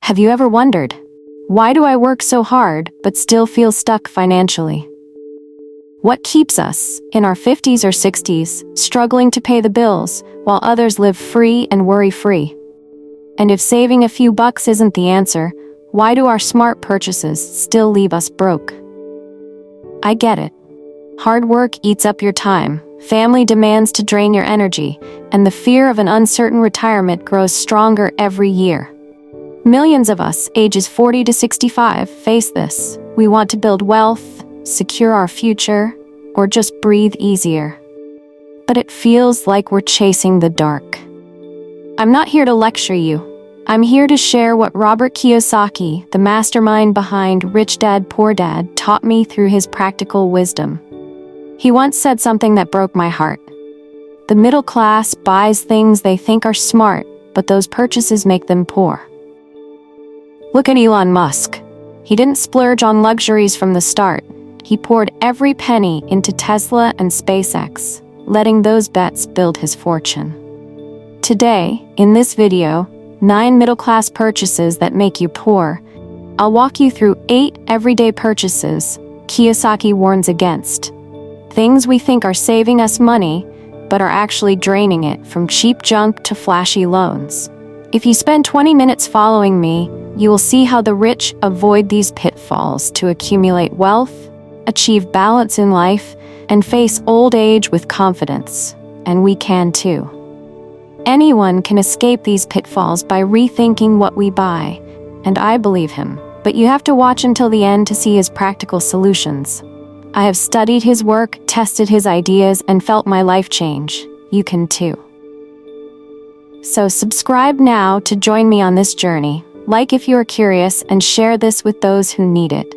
Have you ever wondered, why do I work so hard but still feel stuck financially? What keeps us, in our 50s or 60s, struggling to pay the bills while others live free and worry-free? And if saving a few bucks isn't the answer, why do our smart purchases still leave us broke? I get it. Hard work eats up your time, family demands to drain your energy, and the fear of an uncertain retirement grows stronger every year. Millions of us, ages 40 to 65, face this. We want to build wealth, secure our future, or just breathe easier. But it feels like we're chasing the dark. I'm not here to lecture you. I'm here to share what Robert Kiyosaki, the mastermind behind Rich Dad Poor Dad, taught me through his practical wisdom. He once said something that broke my heart. The middle class buys things they think are smart, but those purchases make them poor. Look at Elon Musk. He didn't splurge on luxuries from the start. He poured every penny into Tesla and SpaceX, letting those bets build his fortune. Today, in this video, 9 middle-class purchases that make you poor, I'll walk you through 8 everyday purchases Kiyosaki warns against. Things we think are saving us money, but are actually draining it, from cheap junk to flashy loans. If you spend 20 minutes following me, you will see how the rich avoid these pitfalls to accumulate wealth, achieve balance in life, and face old age with confidence. And we can too. Anyone can escape these pitfalls by rethinking what we buy, and I believe him, but you have to watch until the end to see his practical solutions. I have studied his work, tested his ideas, and felt my life change. You can too. So subscribe now to join me on this journey. Like if you are curious, and share this with those who need it.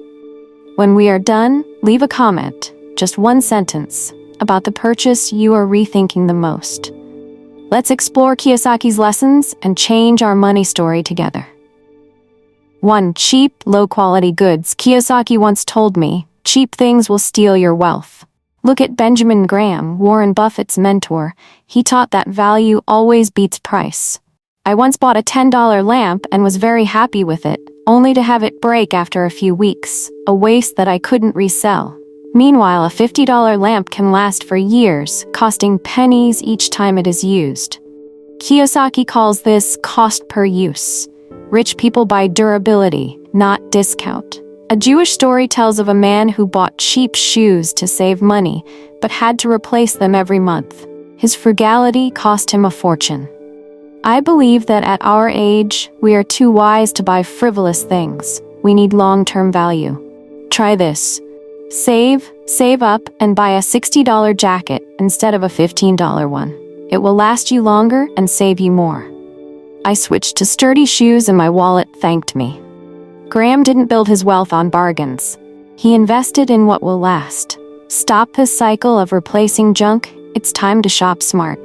When we are done, leave a comment, just one sentence, about the purchase you are rethinking the most. Let's explore Kiyosaki's lessons and change our money story together. 1. Cheap, low-quality goods. Kiyosaki once told me, cheap things will steal your wealth. Look at Benjamin Graham, Warren Buffett's mentor. He taught that value always beats price. I once bought a $10 lamp and was very happy with it, only to have it break after a few weeks, a waste that I couldn't resell. Meanwhile, a $50 lamp can last for years, costing pennies each time it is used. Kiyosaki calls this cost per use. Rich people buy durability, not discount. A Jewish story tells of a man who bought cheap shoes to save money, but had to replace them every month. His frugality cost him a fortune. I believe that at our age, we are too wise to buy frivolous things. We need long-term value. Try this. Save up, and buy a $60 jacket instead of a $15 one. It will last you longer and save you more. I switched to sturdy shoes and my wallet thanked me. Graham didn't build his wealth on bargains. He invested in what will last. Stop this cycle of replacing junk. It's time to shop smart.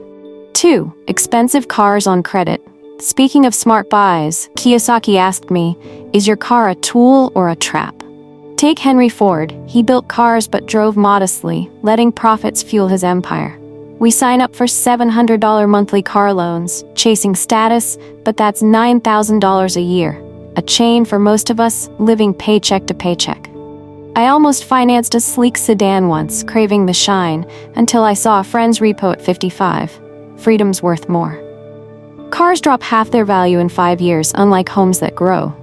2. Expensive cars on credit. Speaking of smart buys, Kiyosaki asked me, is your car a tool or a trap? Take Henry Ford. He built cars but drove modestly, letting profits fuel his empire. We sign up for $700 monthly car loans, chasing status, but that's $9,000 a year. A chain for most of us, living paycheck to paycheck. I almost financed a sleek sedan once, craving the shine, until I saw a friend's repo at 55. Freedom's worth more. Cars drop half their value in 5 years, unlike homes that grow.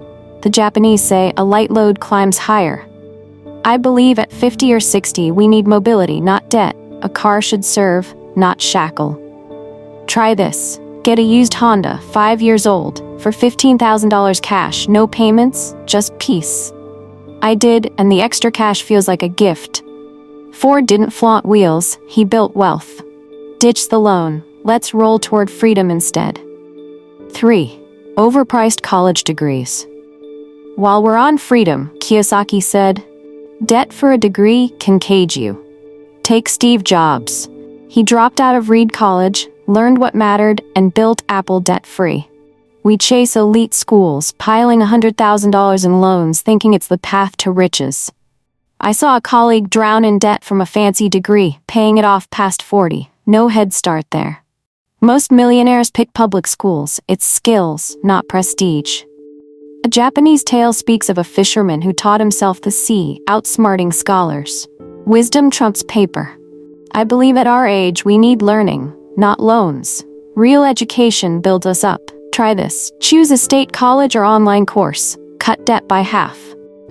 The Japanese say a light load climbs higher. I believe at 50 or 60 we need mobility, not debt. A car should serve, not shackle. Try this. Get a used Honda, 5 years old, for $15,000 cash, no payments, just peace. I did, and the extra cash feels like a gift. Ford didn't flaunt wheels, he built wealth. Ditch the loan. Let's roll toward freedom instead. 3. Overpriced college degrees. While we're on freedom, Kiyosaki said, debt for a degree can cage you. Take Steve Jobs. He dropped out of Reed College, learned what mattered, and built Apple debt-free. We chase elite schools, piling $100,000 in loans, thinking it's the path to riches. I saw a colleague drown in debt from a fancy degree, paying it off past 40. No head start there. Most millionaires pick public schools. It's skills, not prestige. A Japanese tale speaks of a fisherman who taught himself the sea, outsmarting scholars. Wisdom trumps paper. I believe at our age we need learning, not loans. Real education builds us up. Try this. Choose a state college or online course. Cut debt by half.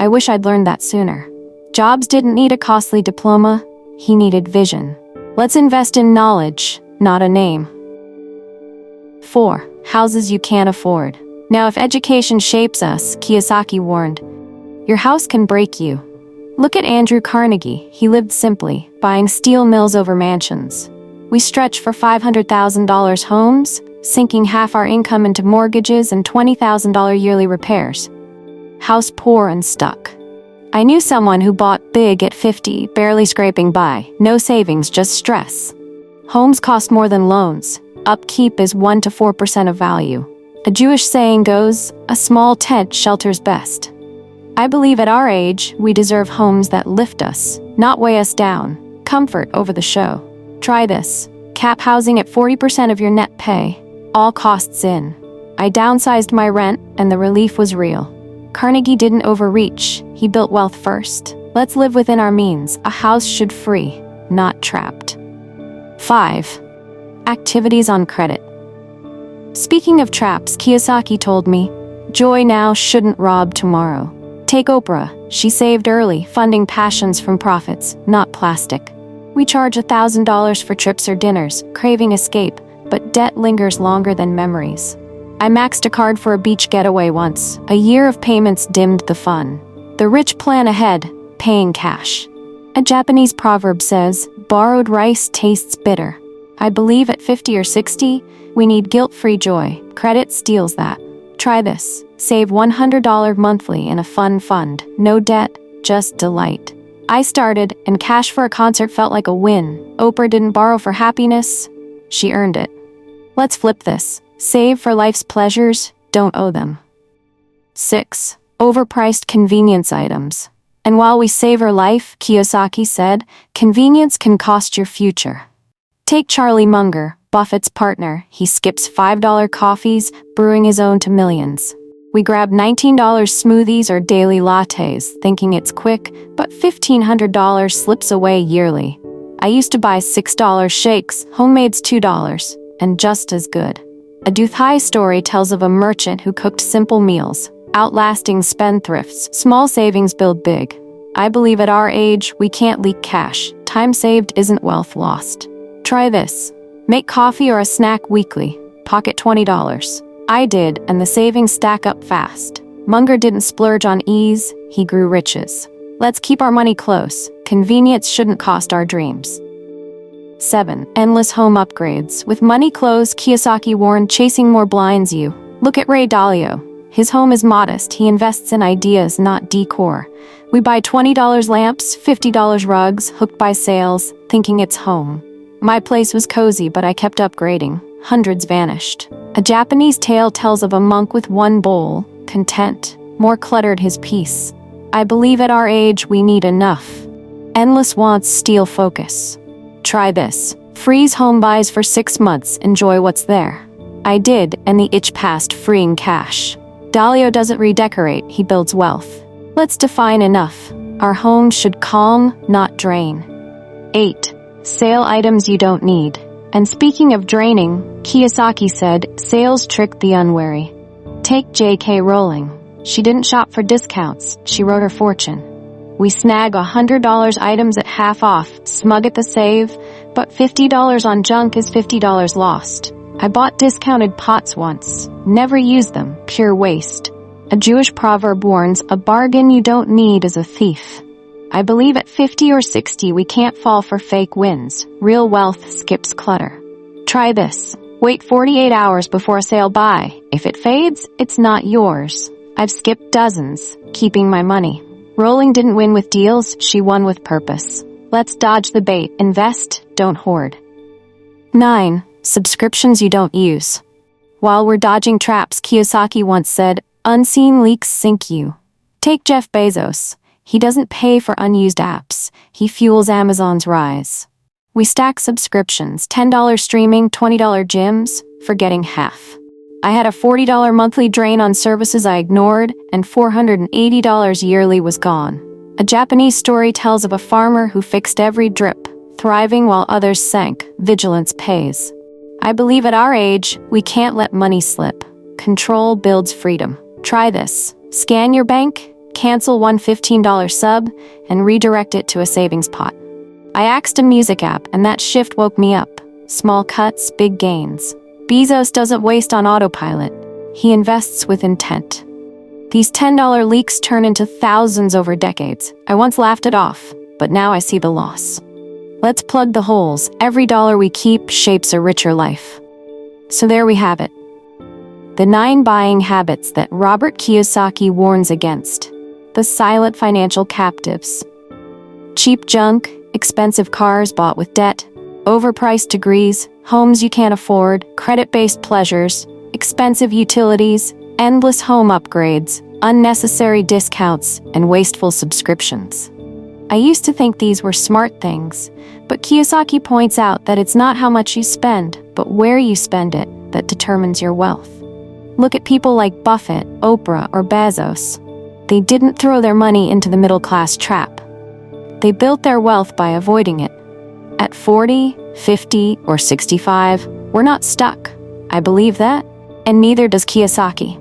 I wish I'd learned that sooner. Jobs didn't need a costly diploma. He needed vision. Let's invest in knowledge, not a name. 4. Houses you can't afford. Now, if education shapes us, Kiyosaki warned, your house can break you. Look at Andrew Carnegie. He lived simply, buying steel mills over mansions. We stretch for $500,000 homes, sinking half our income into mortgages and $20,000 yearly repairs. House poor and stuck. I knew someone who bought big at 50, barely scraping by. No savings, just stress. Homes cost more than loans. Upkeep is 1 to 4% of value. A Jewish saying goes, a small tent shelters best. I believe at our age, we deserve homes that lift us, not weigh us down. Comfort over the show. Try this. Cap housing at 40% of your net pay. All costs in. I downsized my rent, and the relief was real. Carnegie didn't overreach. He built wealth first. Let's live within our means. A house should free, not trapped. 5. Activities on credit. Speaking of traps, Kiyosaki told me, joy now shouldn't rob tomorrow. Take Oprah. She saved early, funding passions from profits, not plastic. We charge $1,000 for trips or dinners, craving escape, but debt lingers longer than memories. I maxed a card for a beach getaway once. A year of payments dimmed the fun. The rich plan ahead, paying cash. A Japanese proverb says, borrowed rice tastes bitter. I believe at 50 or 60, we need guilt-free joy. Credit steals that. Try this. Save $100 monthly in a fun fund. No debt, just delight. I started, and cash for a concert felt like a win. Oprah didn't borrow for happiness. She earned it. Let's flip this. Save for life's pleasures, don't owe them. 6. Overpriced convenience items. And while we savor life, Kiyosaki said, convenience can cost your future. Take Charlie Munger, Buffett's partner. He skips $5 coffees, brewing his own to millions. We grab $19 smoothies or daily lattes, thinking it's quick, but $1,500 slips away yearly. I used to buy $6 shakes, homemade's $2, and just as good. A Duthai story tells of a merchant who cooked simple meals, outlasting spendthrifts. Small savings build big. I believe at our age, we can't leak cash. Time saved isn't wealth lost. Try this. Make coffee or a snack weekly. Pocket $20. I did, and the savings stack up fast. Munger didn't splurge on ease, he grew riches. Let's keep our money close. Convenience shouldn't cost our dreams. 7. Endless home upgrades. With money closed, Kiyosaki warned, chasing more blinds you. Look at Ray Dalio. His home is modest. He invests in ideas, not decor. We buy $20 lamps, $50 rugs, hooked by sales, thinking it's home. My place was cozy, but I kept upgrading. Hundreds vanished. A Japanese tale tells of a monk with one bowl, content. More cluttered his peace. I believe at our age we need enough. Endless wants steal focus. Try this. Freeze home buys for 6 months, enjoy what's there. I did, and the itch passed, freeing cash. Dalio doesn't redecorate, he builds wealth. Let's define enough. Our home should calm, not drain. 8. Sale items you don't need. And speaking of draining, Kiyosaki said, sales trick the unwary. Take J.K. Rowling. She didn't shop for discounts, she wrote her fortune. We snag $100 items at half off, smug at the save, but $50 on junk is $50 lost. I bought discounted pots once. Never use them, pure waste. A Jewish proverb warns, a bargain you don't need is a thief. I believe at 50 or 60 we can't fall for fake wins. Real wealth skips clutter. Try this. Wait 48 hours before a sale buy. If it fades, it's not yours. I've skipped dozens, keeping my money. Rowling didn't win with deals, she won with purpose. Let's dodge the bait. Invest, don't hoard. 9. Subscriptions you don't use. While we're dodging traps, Kiyosaki once said, unseen leaks sink you. Take Jeff Bezos. He doesn't pay for unused apps. He fuels Amazon's rise. We stack subscriptions, $10 streaming, $20 gyms, forgetting half. I had a $40 monthly drain on services I ignored, and $480 yearly was gone. A Japanese story tells of a farmer who fixed every drip, thriving while others sank. Vigilance pays. I believe at our age, we can't let money slip. Control builds freedom. Try this. Scan your bank, cancel one $15 sub, and redirect it to a savings pot. I axed a music app, and that shift woke me up. Small cuts, big gains. Bezos doesn't waste on autopilot. He invests with intent. These $10 leaks turn into thousands over decades. I once laughed it off, but now I see the loss. Let's plug the holes. Every dollar we keep shapes a richer life. So there we have it. The 9 buying habits that Robert Kiyosaki warns against. The silent financial captives. Cheap junk, expensive cars bought with debt, overpriced degrees, homes you can't afford, credit-based pleasures, expensive utilities, endless home upgrades, unnecessary discounts, and wasteful subscriptions. I used to think these were smart things, but Kiyosaki points out that it's not how much you spend, but where you spend it, that determines your wealth. Look at people like Buffett, Oprah, or Bezos. They didn't throw their money into the middle-class trap. They built their wealth by avoiding it. At 40, 50, or 65, we're not stuck. I believe that, and neither does Kiyosaki.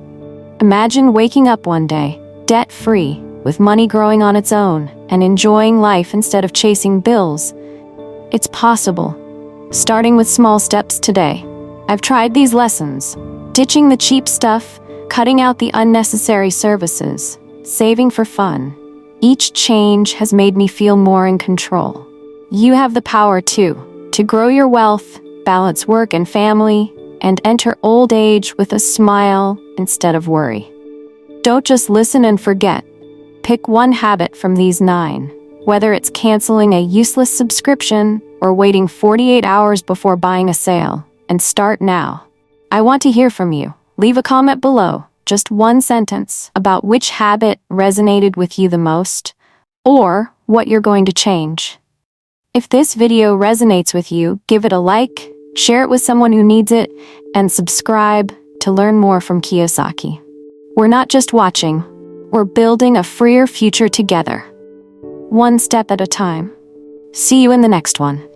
Imagine waking up one day, debt-free, with money growing on its own, and enjoying life instead of chasing bills. It's possible. Starting with small steps today. I've tried these lessons. Ditching the cheap stuff, cutting out the unnecessary services, saving for fun. Each change has made me feel more in control. You have the power too, to grow your wealth, balance work and family, and enter old age with a smile instead of worry. Don't just listen and forget. Pick one habit from these 9, whether it's canceling a useless subscription or waiting 48 hours before buying a sale, and start now. I want to hear from you. Leave a comment below, just one sentence, about which habit resonated with you the most, or what you're going to change. If this video resonates with you, give it a like, share it with someone who needs it, and subscribe to learn more from Kiyosaki. We're not just watching, we're building a freer future together. One step at a time. See you in the next one.